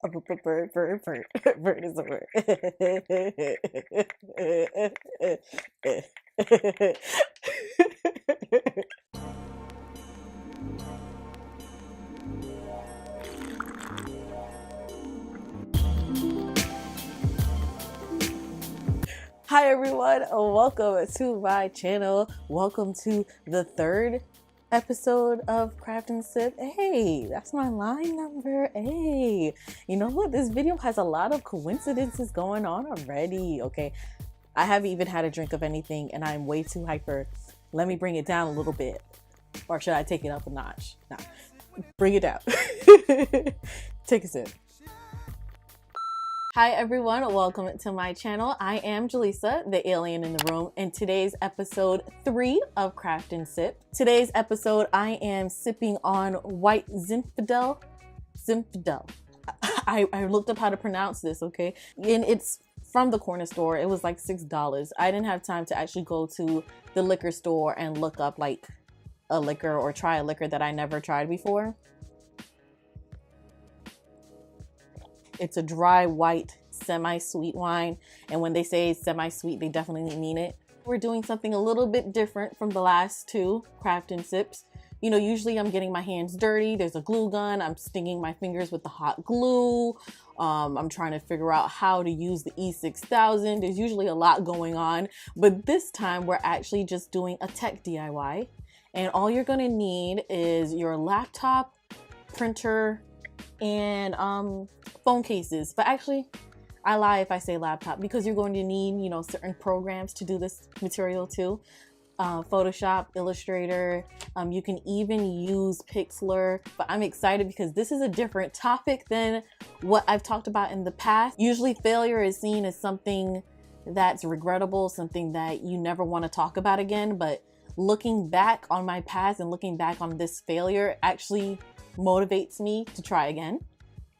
Bird, bird, bird. Bird is a word. Hi everyone, welcome to my channel. Welcome to the third episode of Craft and Sip. Hey, that's my line number. Hey, you know what? This video has a lot of coincidences going on already. Okay, I haven't even had a drink of anything and I'm way too hyper. Let me bring it down a little bit. Or should I take it up a notch? Nah, bring it down. Take a sip. Hi everyone, welcome to my channel. I am Jaleesa, the alien in the room, and today's episode 3 of Craft and Sip. Today's episode, I am sipping on white Zinfandel. I looked up how to pronounce this, okay? And it's from the corner store. It was like $6. I didn't have time to actually go to the liquor store and look up like a liquor or try a liquor that I never tried before. It's a dry, white, semi-sweet wine. And when they say semi-sweet, they definitely mean it. We're doing something a little bit different from the last two Craft and Sips. You know, usually I'm getting my hands dirty. There's a glue gun. I'm stinging my fingers with the hot glue. I'm trying to figure out how to use the E6000. There's usually a lot going on. But this time we're actually just doing a tech DIY. And all you're going to need is your laptop, printer, and phone cases. But actually, I lie if I say laptop, because you're going to need, you know, certain programs to do this material too. Photoshop, Illustrator, you can even use Pixlr. But I'm excited because this is a different topic than what I've talked about in the past. Usually failure is seen as something that's regrettable, something that you never want to talk about again. But looking back on my past and looking back on this failure actually motivates me to try again,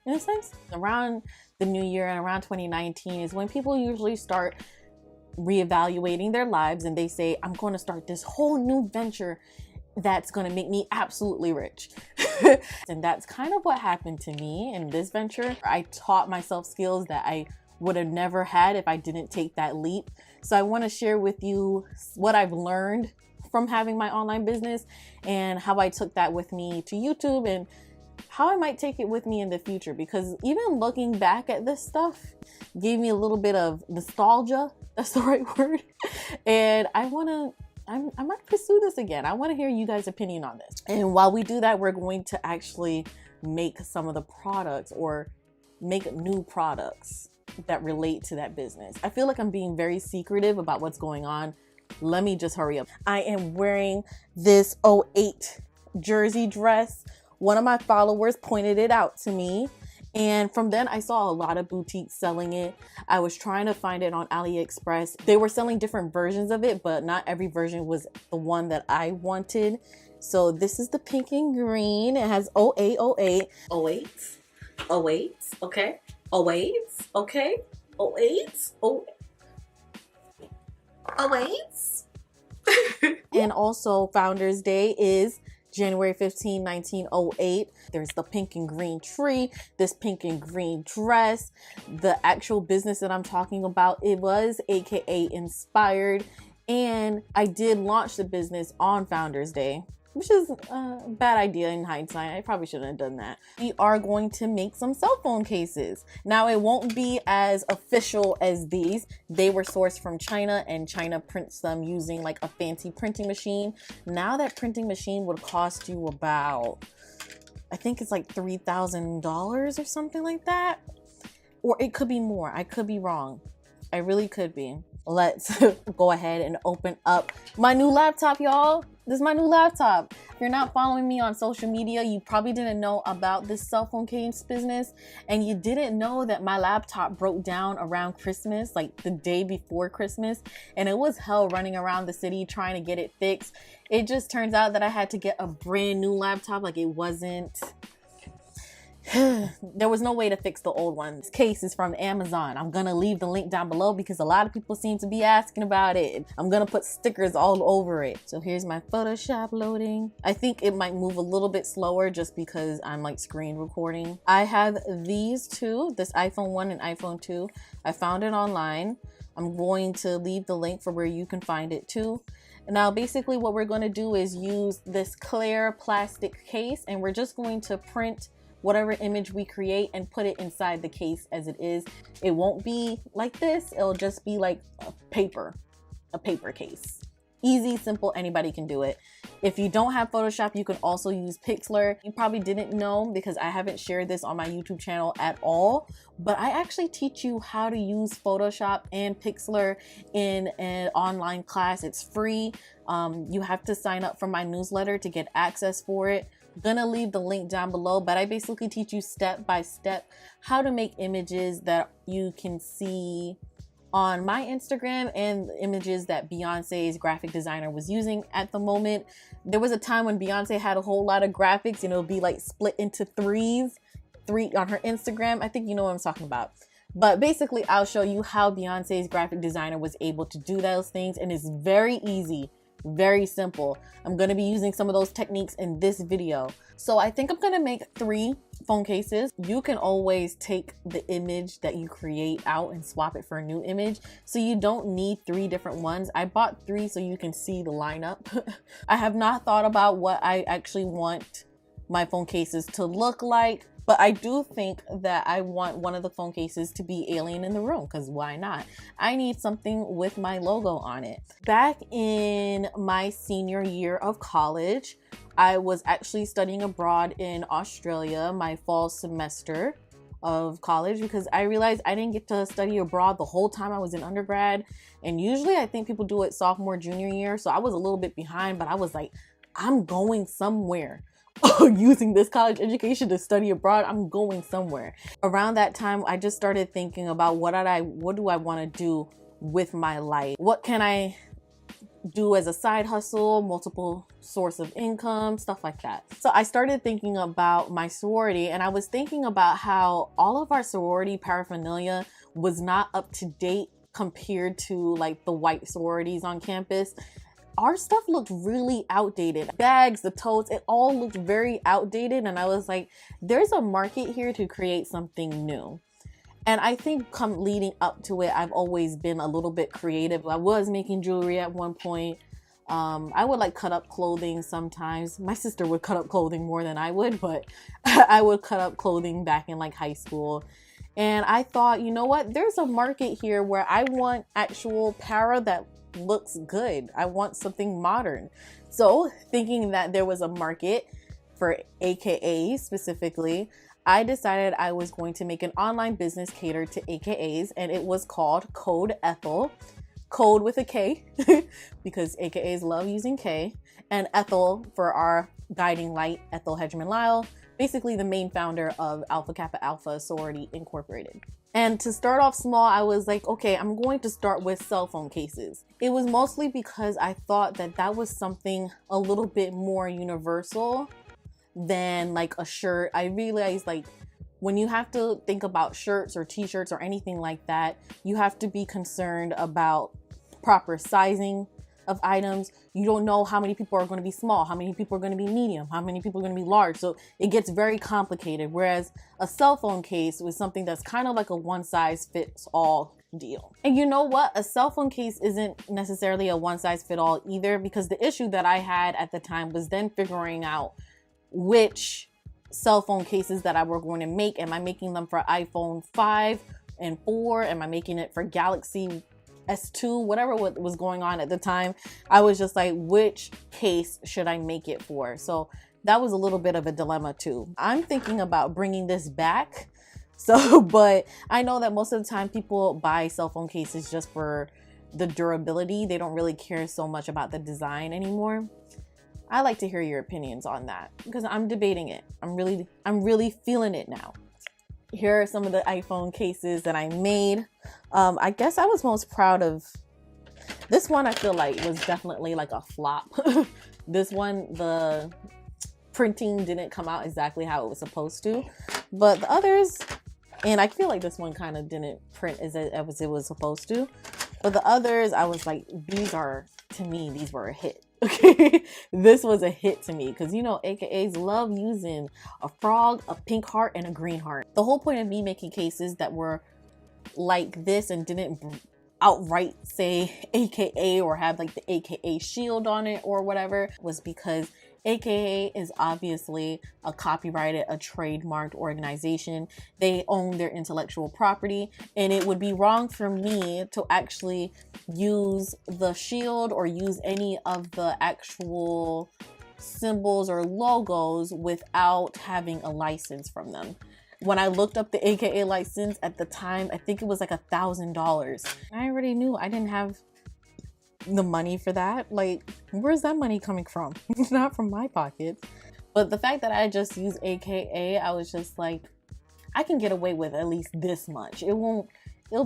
in a sense. Around the new year and around 2019 is when people usually start reevaluating their lives and they say, I'm going to start this whole new venture that's going to make me absolutely rich. And that's kind of what happened to me in this venture. I taught myself skills that I would have never had if I didn't take that leap. So I want to share with you what I've learned from having my online business and how I took that with me to YouTube and how I might take it with me in the future, because even looking back at this stuff gave me a little bit of nostalgia. That's the right word. And I might pursue this again. I want to hear you guys' opinion on this. And while we do that, we're going to actually make some of the products or make new products that relate to that business. I feel like I'm being very secretive about what's going on. Let me just hurry up. I am wearing this 08 jersey dress. One of my followers pointed it out to me. And from then I saw a lot of boutiques selling it. I was trying to find it on AliExpress. They were selling different versions of it, but not every version was the one that I wanted. So this is the pink and green. It has 08, 08, 08, 08, okay, 08, okay, 08, 08. And also Founders Day is January 15, 1908. There's the pink and green tree, this pink and green dress. The actual business that I'm talking about, it was AKA inspired. And I did launch the business on Founders Day, which is a bad idea in hindsight. I probably shouldn't have done that. We are going to make some cell phone cases. Now, it won't be as official as these. They were sourced from China, and China prints them using like a fancy printing machine. Now that printing machine would cost you about, I think it's like $3,000 or something like that. Or it could be more. I could be wrong. I really could be. Let's go ahead and open up my new laptop, y'all. This is my new laptop. If you're not following me on social media, you probably didn't know about this cell phone case business, and you didn't know that my laptop broke down around Christmas, like the day before Christmas, and it was hell running around the city trying to get it fixed. It just turns out that I had to get a brand new laptop. Like, it wasn't There was no way to fix the old one. This case is from Amazon. I'm gonna leave the link down below because a lot of people seem to be asking about it. I'm gonna put stickers all over it. So here's my Photoshop loading. I think it might move a little bit slower just because I'm like screen recording. I have these two, this iPhone 1 and iPhone 2. I found it online. I'm going to leave the link for where you can find it too. Now, basically what we're going to do is use this clear plastic case, and we're just going to print whatever image we create and put it inside the case as it is. It won't be like this. It'll just be like a paper case. Easy, simple, anybody can do it. If you don't have Photoshop, you can also use Pixlr. You probably didn't know because I haven't shared this on my YouTube channel at all, but I actually teach you how to use Photoshop and Pixlr in an online class. It's free. You have to sign up for my newsletter to get access for it. I'm gonna leave the link down below, but I basically teach you step by step how to make images that you can see on my Instagram and images that Beyonce's graphic designer was using at the moment. There was a time when Beyonce had a whole lot of graphics and it'll be like split into three on her Instagram. I think you know what I'm talking about. But basically I'll show you how Beyonce's graphic designer was able to do those things, and it's very easy, very simple. I'm gonna be using some of those techniques in this video. So I think I'm gonna make 3 phone cases. You can always take the image that you create out and swap it for a new image. So you don't need 3 different ones. I bought 3 so you can see the lineup. I have not thought about what I actually want my phone cases to look like, but I do think that I want one of the phone cases to be Alien in the Room, because why not? I need something with my logo on it. Back in my senior year of college, I was actually studying abroad in Australia my fall semester of college because I realized I didn't get to study abroad the whole time I was in undergrad. And usually I think people do it sophomore, junior year. So I was a little bit behind, but I was like, I'm going somewhere. Using this college education to study abroad, I'm going somewhere. Around that time, I just started thinking about what do I want to do with my life? What can I do as a side hustle, multiple source of income, stuff like that. So I started thinking about my sorority, and I was thinking about how all of our sorority paraphernalia was not up to date compared to like the white sororities on campus. Our stuff looked really outdated. Bags, the totes, it all looked very outdated. And I was like, there's a market here to create something new. And I think leading up to it, I've always been a little bit creative. I was making jewelry at one point. I would like cut up clothing sometimes. My sister would cut up clothing more than I would, but I would cut up clothing back in like high school. And I thought, you know what? There's a market here where I want actual para that looks good. I want something modern. So thinking that there was a market for AKAs specifically, I decided I was going to make an online business catered to AKAs, and it was called Code Ethel. Code with a K because AKAs love using K, and Ethel for our guiding light, Ethel Hedgeman Lyle, basically the main founder of Alpha Kappa Alpha Sorority Incorporated. And to start off small, I was like, okay, I'm going to start with cell phone cases. It was mostly because I thought that that was something a little bit more universal than like a shirt. I realized like when you have to think about shirts or t-shirts or anything like that, you have to be concerned about proper sizing of items. You don't know how many people are going to be small, how many people are going to be medium, how many people are going to be large. So it gets very complicated. Whereas a cell phone case was something that's kind of like a one size fits all deal. And you know what? A cell phone case isn't necessarily a one size fit all either, because the issue that I had at the time was then figuring out which cell phone cases that I were going to make. Am I making them for iPhone 5 and 4? Am I making it for Galaxy S2? Whatever was going on at the time, I was just like, which case should I make it for? So that was a little bit of a dilemma too. I'm thinking about bringing this back. So, but I know that most of the time people buy cell phone cases just for the durability. They don't really care so much about the design anymore. I like to hear your opinions on that because I'm debating it. I'm really feeling it now. Here are some of the iPhone cases that I made. I guess I was most proud of this one. I feel like was definitely like a flop. This one, the printing didn't come out exactly how it was supposed to. But the others, and I feel like this one kind of didn't print as it was supposed to. But the others, I was like, these were a hit. Okay, this was a hit to me because, you know, AKAs love using a frog, a pink heart, and a green heart. The whole point of me making cases that were like this and didn't outright say AKA or have like the AKA shield on it or whatever was because AKA is obviously a copyrighted, a trademarked organization. They own their intellectual property, and it would be wrong for me to actually use the shield or use any of the actual symbols or logos without having a license from them. When I looked up the AKA license at the time, I think it was like $1,000. I already knew I didn't have the money for that. Like, where's that money coming from? It's not from my pocket. But the fact that I just use AKA, I was just like, I can get away with at least this much. It'll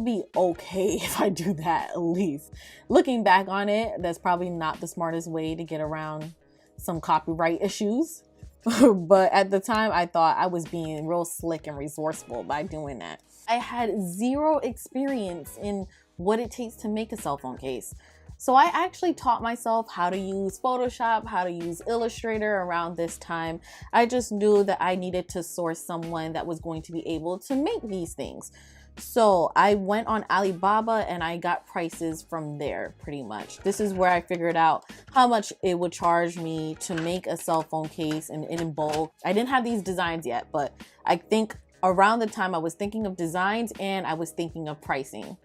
be okay if I do that, at least. Looking back on it, that's probably not the smartest way to get around some copyright issues. But at the time, I thought I was being real slick and resourceful by doing that. I had zero experience in what it takes to make a cell phone case. So I actually taught myself how to use Photoshop, how to use Illustrator around this time. I just knew that I needed to source someone that was going to be able to make these things. So I went on Alibaba and I got prices from there pretty much. This is where I figured out how much it would charge me to make a cell phone case and in bulk. I didn't have these designs yet, but I think around the time I was thinking of designs and I was thinking of pricing.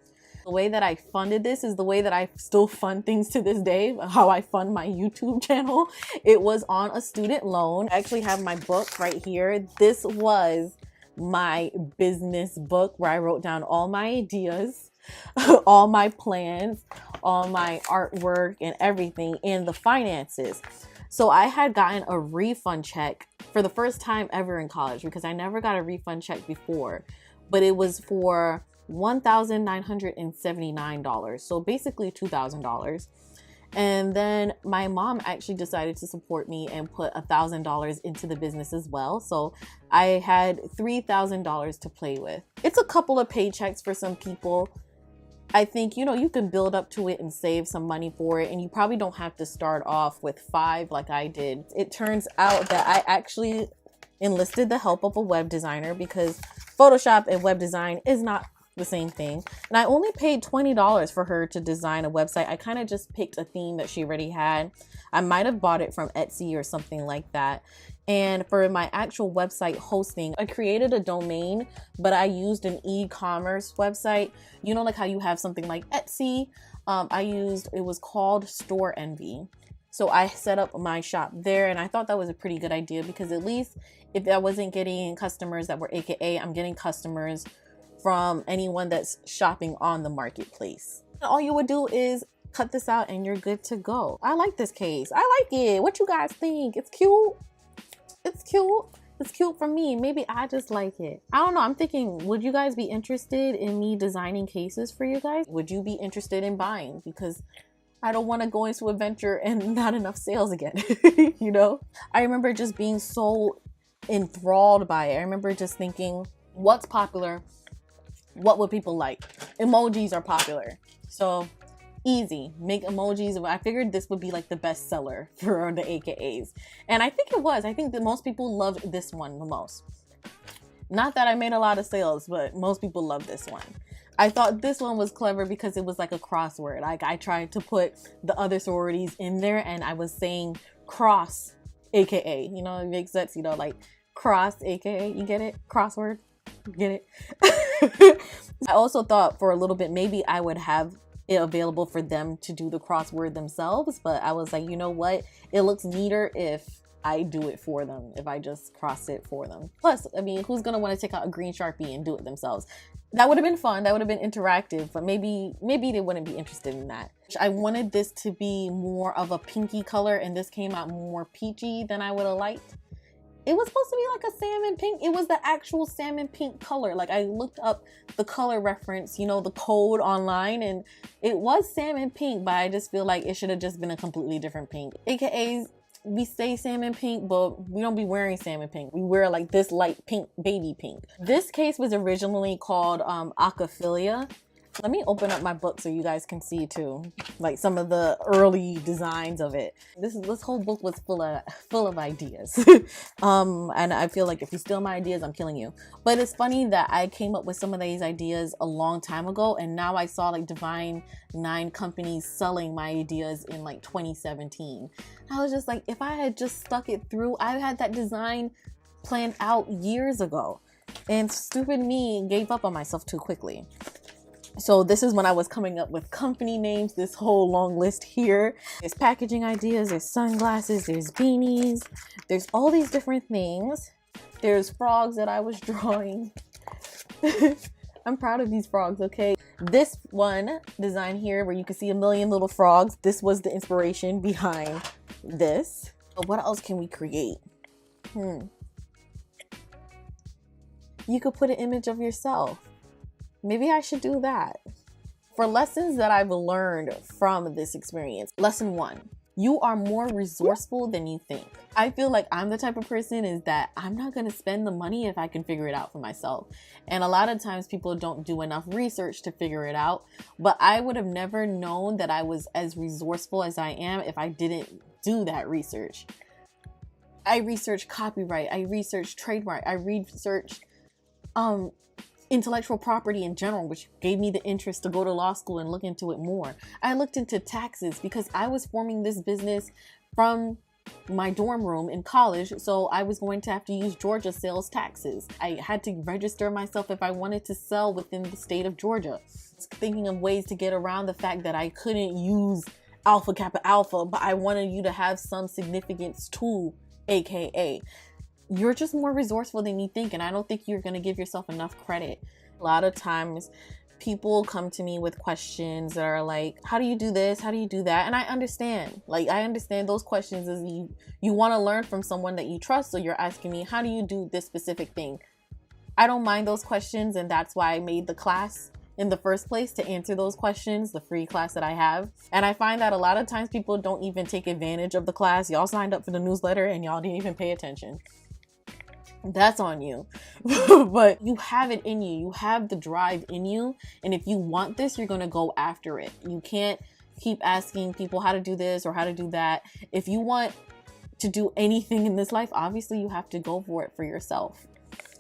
The way that I funded this is the way that I still fund things to this day, how I fund my YouTube channel. It was on a student loan. I actually have my book right here. This was my business book where I wrote down all my ideas, all my plans, all my artwork and everything, and the finances. So I had gotten a refund check for the first time ever in college because I never got a refund check before, but it was for $1,979, so basically $2,000. And then my mom actually decided to support me and put $1,000 into the business as well. So I had $3,000 to play with. It's a couple of paychecks for some people. I think, you know, you can build up to it and save some money for it, and you probably don't have to start off with 5 like I did. It turns out that I actually enlisted the help of a web designer because Photoshop and web design is not the same thing. And I only paid $20 for her to design a website. I kind of just picked a theme that she already had. I might have bought it from Etsy or something like that. And for my actual website hosting, I created a domain, but I used an e-commerce website. You know, like how you have something like Etsy. It was called Store Envy. So I set up my shop there, and I thought that was a pretty good idea because at least if I wasn't getting customers that were AKA, I'm getting customers from anyone that's shopping on the marketplace. All you would do is cut this out and you're good to go. I like this case. I like it. What you guys think? It's cute. It's cute. It's cute for me. Maybe I just like it. I don't know. I'm thinking, would you guys be interested in me designing cases for you guys? Would you be interested in buying? Because I don't want to go into a venture and not enough sales again. You know? I remember just being so enthralled by it. I remember just thinking, what's popular? What would people like? Emojis are popular. So easy, make emojis. I figured this would be like the best seller for the AKAs. And I think it was. I think that most people loved this one the most. Not that I made a lot of sales, but most people loved this one. I thought this one was clever because it was like a crossword. Like I tried to put the other sororities in there and I was saying cross AKA. You know, it makes sense, you know, like cross AKA. You get it? Crossword. Get it? I also thought for a little bit maybe I would have it available for them to do the crossword themselves, but I was like, you know what? It looks neater if I do it for them, if I just cross it for them. Plus, I mean, who's gonna want to take out a green Sharpie and do it themselves? That would have been fun. That would have been interactive, but maybe they wouldn't be interested in that. I wanted this to be more of a pinky color, and this came out more peachy than I would have liked. It was supposed to be like a salmon pink. It was the actual salmon pink color. Like I looked up the color reference, you know, the code online, and it was salmon pink, but I just feel like it should have just been a completely different pink. AKAs, we say salmon pink, but we don't be wearing salmon pink. We wear like this light pink, baby pink. This case was originally called Acaphilia. Let me open up my book so you guys can see too, like some of the early designs of it. This whole book was full of ideas. And I feel like if you steal my ideas, I'm killing you. But it's funny that I came up with some of these ideas a long time ago, and now I saw like Divine 9 companies selling my ideas in like 2017. I was just like, if I had just stuck it through, I had that design planned out years ago. And stupid me gave up on myself too quickly. So this is when I was coming up with company names, this whole long list here. There's packaging ideas, there's sunglasses, there's beanies, there's all these different things. There's frogs that I was drawing. I'm proud of these frogs, okay? This one design here where you can see a million little frogs, this was the inspiration behind this. But what else can we create? You could put an image of yourself. Maybe I should do that. For lessons that I've learned from this experience, lesson 1, you are more resourceful than you think. I feel like I'm the type of person is that I'm not gonna spend the money if I can figure it out for myself. And a lot of times people don't do enough research to figure it out, but I would have never known that I was as resourceful as I am if I didn't do that research. I researched copyright, I researched trademark, I researched intellectual property in general, which gave me the interest to go to law school and look into it more. I looked into taxes because I was forming this business from my dorm room in college, so I was going to have to use Georgia sales taxes. I had to register myself if I wanted to sell within the state of Georgia. Thinking of ways to get around the fact that I couldn't use Alpha Kappa Alpha, but I wanted you to have some significance to AKA. You're just more resourceful than you think, and I don't think you're going to give yourself enough credit. A lot of times people come to me with questions that are like, how do you do this? How do you do that? And I understand. Like, I understand those questions is you want to learn from someone that you trust, so you're asking me, how do you do this specific thing? I don't mind those questions, and that's why I made the class in the first place, to answer those questions, the free class that I have. And I find that a lot of times people don't even take advantage of the class. Y'all signed up for the newsletter and y'all didn't even pay attention. That's on you. But you have it in you. You have the drive in you. And if you want this, you're going to go after it. You can't keep asking people how to do this or how to do that. If you want to do anything in this life, obviously you have to go for it for yourself.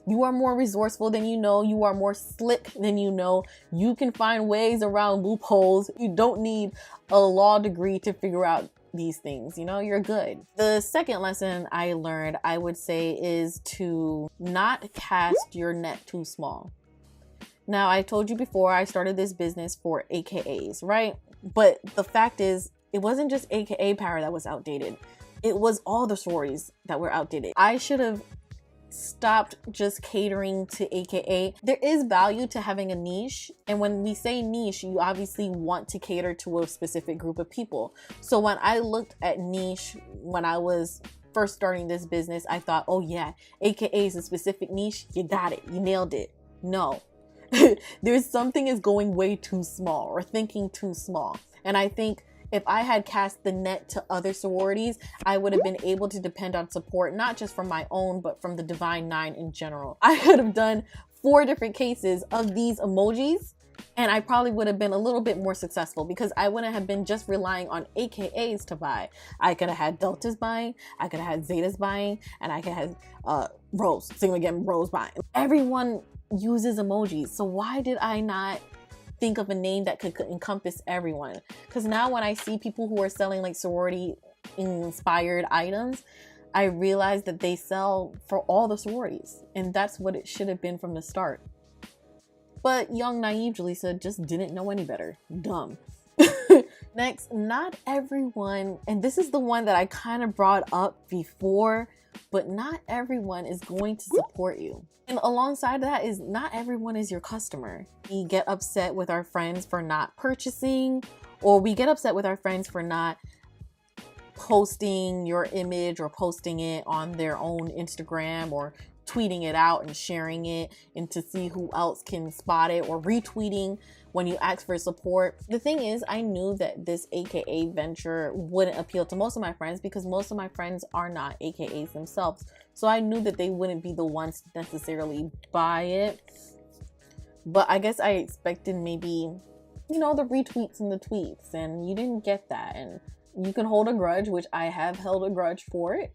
You are more resourceful than you know. You are more slick than you know. You can find ways around loopholes. You don't need a law degree to figure out these things. You know, you're good. The second lesson I learned, I would say, is to not cast your net too small. Now, I told you before, I started this business for AKAs, right? But the fact is, it wasn't just AKA power that was outdated. It was all the sororities that were outdated. I should have stopped just catering to AKA. There is value to having a niche, and when we say niche, you obviously want to cater to a specific group of people. So when I looked at niche when I was first starting this business, I thought, oh yeah, AKA is a specific niche. You got it, you nailed it. No. There's something is going way too small or thinking too small. And I think if I had cast the net to other sororities, I would have been able to depend on support, not just from my own, but from the Divine 9 in general. I could have done 4 different cases of these emojis, and I probably would have been a little bit more successful because I wouldn't have been just relying on AKAs to buy. I could have had Deltas buying, I could have had Zetas buying, and I could have Rose, sing again, Rose buying. Everyone uses emojis, so why did I not think of a name that could encompass everyone? Because now when I see people who are selling like sorority inspired items, I realize that they sell for all the sororities, and that's what it should have been from the start. But young naive Jaleesa just didn't know any better. Dumb. Next, not everyone, and this is the one that I kind of brought up before, but not everyone is going to support you. And alongside that is not everyone is your customer. We get upset with our friends for not purchasing, or we get upset with our friends for not posting your image or posting it on their own Instagram or tweeting it out and sharing it and to see who else can spot it, or retweeting when you ask for support. The thing is, I knew that this AKA venture wouldn't appeal to most of my friends because most of my friends are not AKAs themselves. So I knew that they wouldn't be the ones to necessarily buy it. But I guess I expected maybe, you know, the retweets and the tweets, and you didn't get that. And you can hold a grudge, which I have held a grudge for it.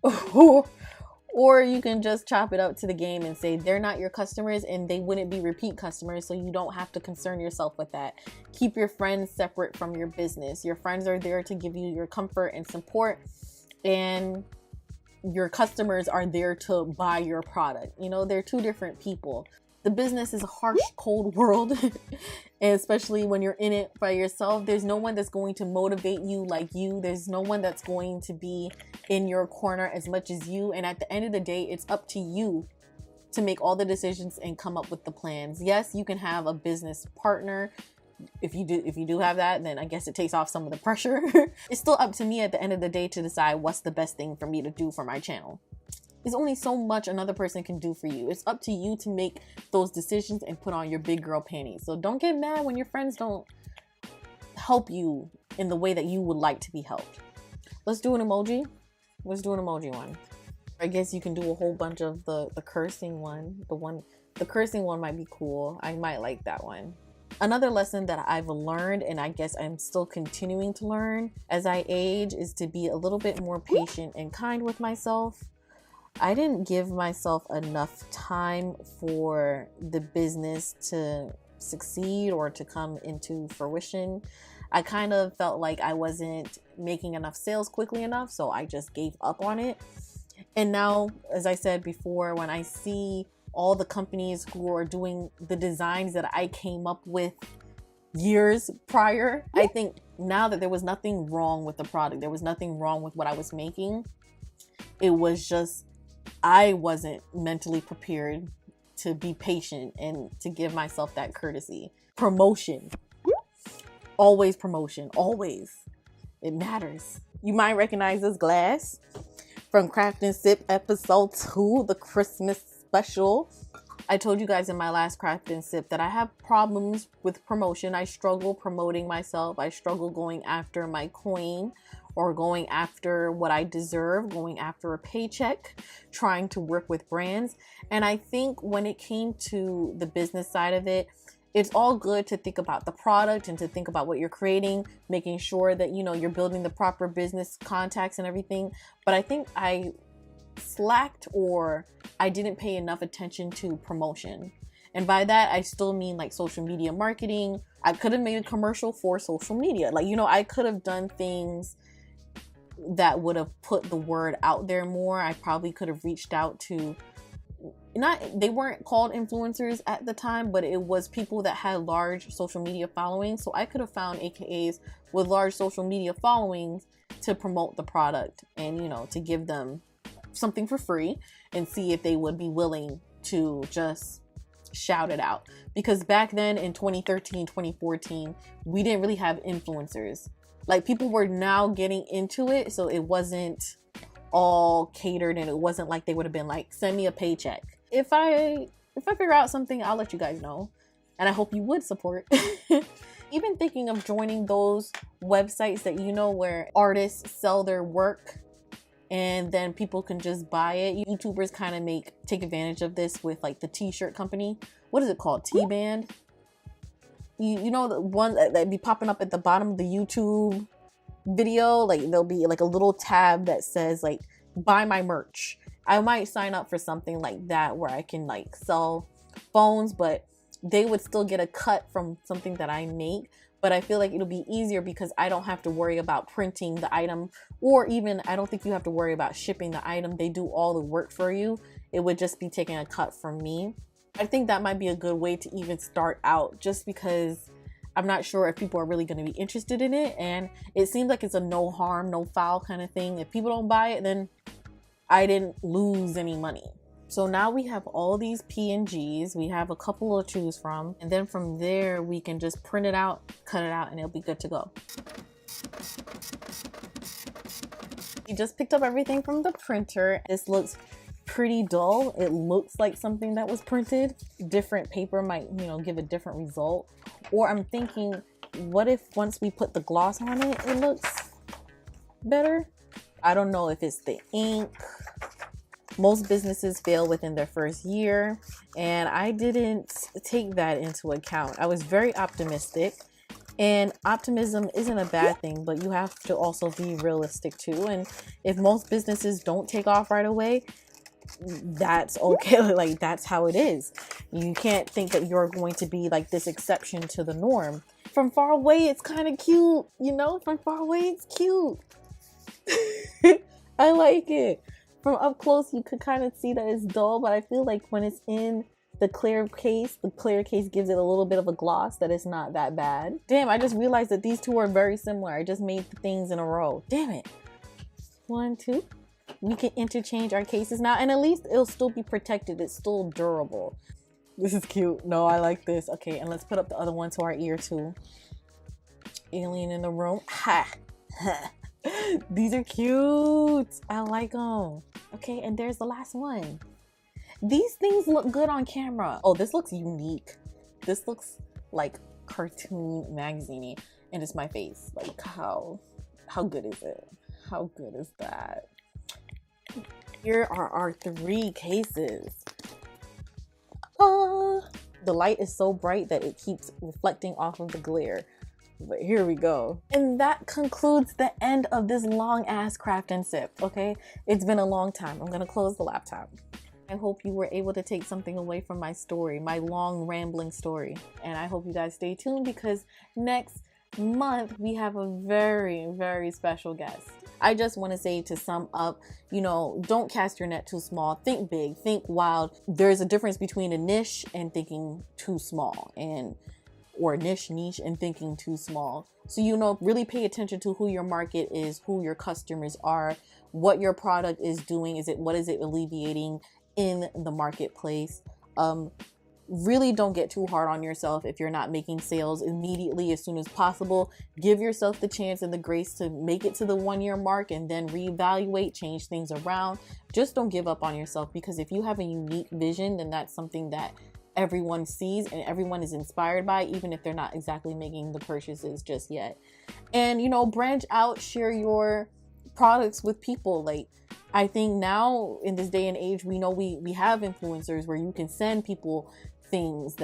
Or you can just chop it up to the game and say they're not your customers and they wouldn't be repeat customers, so you don't have to concern yourself with that. Keep your friends separate from your business. Your friends are there to give you your comfort and support, and your customers are there to buy your product. You know, they're two different people. The business is a harsh, cold world, and especially when you're in it by yourself. There's no one that's going to motivate you like you. There's no one that's going to be in your corner as much as you. And at the end of the day, it's up to you to make all the decisions and come up with the plans. Yes, you can have a business partner. If you do have that, then I guess it takes off some of the pressure. It's still up to me at the end of the day to decide what's the best thing for me to do for my channel. There's only so much another person can do for you. It's up to you to make those decisions and put on your big girl panties. So don't get mad when your friends don't help you in the way that you would like to be helped. Let's do an emoji. Let's do an emoji one. I guess you can do a whole bunch of the cursing one. The cursing one might be cool. I might like that one. Another lesson that I've learned, and I guess I'm still continuing to learn as I age, is to be a little bit more patient and kind with myself. I didn't give myself enough time for the business to succeed or to come into fruition. I kind of felt like I wasn't making enough sales quickly enough, so I just gave up on it. And now, as I said before, when I see all the companies who are doing the designs that I came up with years prior, I think now that there was nothing wrong with the product, there was nothing wrong with what I was making. It was just I wasn't mentally prepared to be patient and to give myself that courtesy. Promotion. Always promotion. Always. It matters. You might recognize this glass from Craft and Sip episode 2, the Christmas special. I told you guys in my last Craft and Sip that I have problems with promotion. I struggle promoting myself. I struggle going after my coin, or going after what I deserve, going after a paycheck, trying to work with brands. And I think when it came to the business side of it, it's all good to think about the product and to think about what you're creating, making sure that, you know, you're building the proper business contacts and everything. But I think I slacked, or I didn't pay enough attention to promotion. And by that, I still mean like social media marketing. I could have made a commercial for social media. Like, you know, I could have done things that would have put the word out there more. I probably could have reached out to, they weren't called influencers at the time, but it was people that had large social media followings. So I could have found AKAs with large social media followings to promote the product and, you know, to give them something for free and see if they would be willing to just shout it out. Because back then in 2013, 2014, we didn't really have influencers. Like, people were now getting into it, so it wasn't all catered, and it wasn't like they would have been like, send me a paycheck. If I figure out something, I'll let you guys know, and I hope you would support. Even thinking of joining those websites that, you know, where artists sell their work and then people can just buy it. YouTubers kind of take advantage of this with like the t-shirt company. What is it called? T-Band? You know, the one that be popping up at the bottom of the YouTube video, like there'll be like a little tab that says like, buy my merch. I might sign up for something like that where I can like sell phones, but they would still get a cut from something that I make. But I feel like it'll be easier because I don't have to worry about printing the item, or even I don't think you have to worry about shipping the item. They do all the work for you. It would just be taking a cut from me. I think that might be a good way to even start out, just because I'm not sure if people are really going to be interested in it. And it seems like it's a no harm, no foul kind of thing. If people don't buy it, then I didn't lose any money. So now we have all these PNGs. We have a couple to choose from. And then from there, we can just print it out, cut it out, and it'll be good to go. We just picked up everything from the printer. This looks pretty dull. It looks like something that was printed. Different paper might, you know, give a different result. Or I'm thinking, what if once we put the gloss on it, it looks better? I don't know if it's the ink. Most businesses fail within their first year, and I didn't take that into account. I was very optimistic, and optimism isn't a bad thing, but you have to also be realistic too. And if most businesses don't take off right away, that's okay. Like, that's how it is. You can't think that you're going to be like this exception to the norm. From far away, it's kind of cute, you know? From far away, it's cute. I like it. From up close, you could kind of see that it's dull, but I feel like when it's in the clear case gives it a little bit of a gloss that it's not that bad. Damn, I just realized that these two are very similar. I just made the things in a row. Damn it. 1, 2. We can interchange our cases now, and at least it'll still be protected. It's still durable. This is cute. No, I like this. Okay, and let's put up the other one to our ear too. Alien in the room. Ha! These are cute. I like them. Okay, and there's the last one. These things look good on camera. Oh, this looks unique. This looks like cartoon magazine-y, and it's my face. Like, how good is it? How good is that? Here are our 3 cases. The light is so bright that it keeps reflecting off of the glare. But here we go. And that concludes the end of this long ass craft and sip, okay? It's been a long time. I'm gonna close the laptop. I hope you were able to take something away from my story, my long rambling story. And I hope you guys stay tuned, because next month we have a very, very special guest. I just want to say, to sum up, you know, don't cast your net too small. Think big, think wild. There's a difference between a niche and thinking too small, or niche and thinking too small. So, you know, really pay attention to who your market is, who your customers are, what your product is doing. What is it alleviating in the marketplace? Really don't get too hard on yourself if you're not making sales immediately as soon as possible. Give yourself the chance and the grace to make it to the 1-year mark and then reevaluate, change things around. Just don't give up on yourself, because if you have a unique vision, then that's something that everyone sees and everyone is inspired by, even if they're not exactly making the purchases just yet. And, you know, branch out, share your products with people. Like, I think now in this day and age, we know we have influencers where you can send people things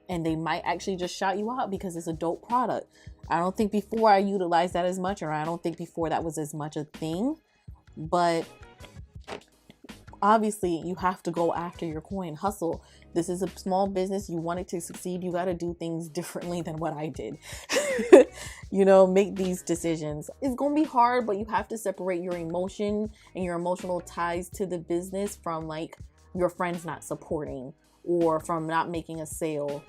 and they might actually just shout you out because it's a dope product. I don't think before I utilized that as much, or I don't think before that was as much a thing, but obviously you have to go after your coin, hustle. This is a small business. You want it to succeed, you got to do things differently than what I did. You know, make these decisions. It's going to be hard, but you have to separate your emotion and your emotional ties to the business from like your friends not supporting, or from not making a sale.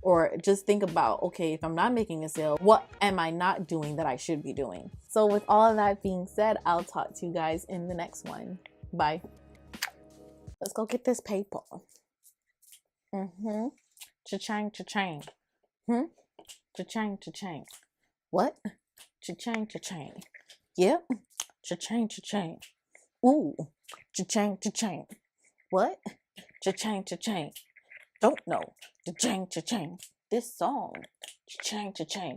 Or just think about, okay, if I'm not making a sale, what am I not doing that I should be doing? So with all of that being said, I'll talk to you guys in the next one. Bye. Let's go get this paper. Cha-chang, cha-chang. Cha-chang, cha-chang. What? Cha-chang, cha-chang. Yep. Cha-chang, cha-chang. Ooh. Cha-chang, cha-chang. What? Cha-chang, cha-chang. Don't know. Cha-chang, cha-chang. This song. Cha-chang, cha-chang.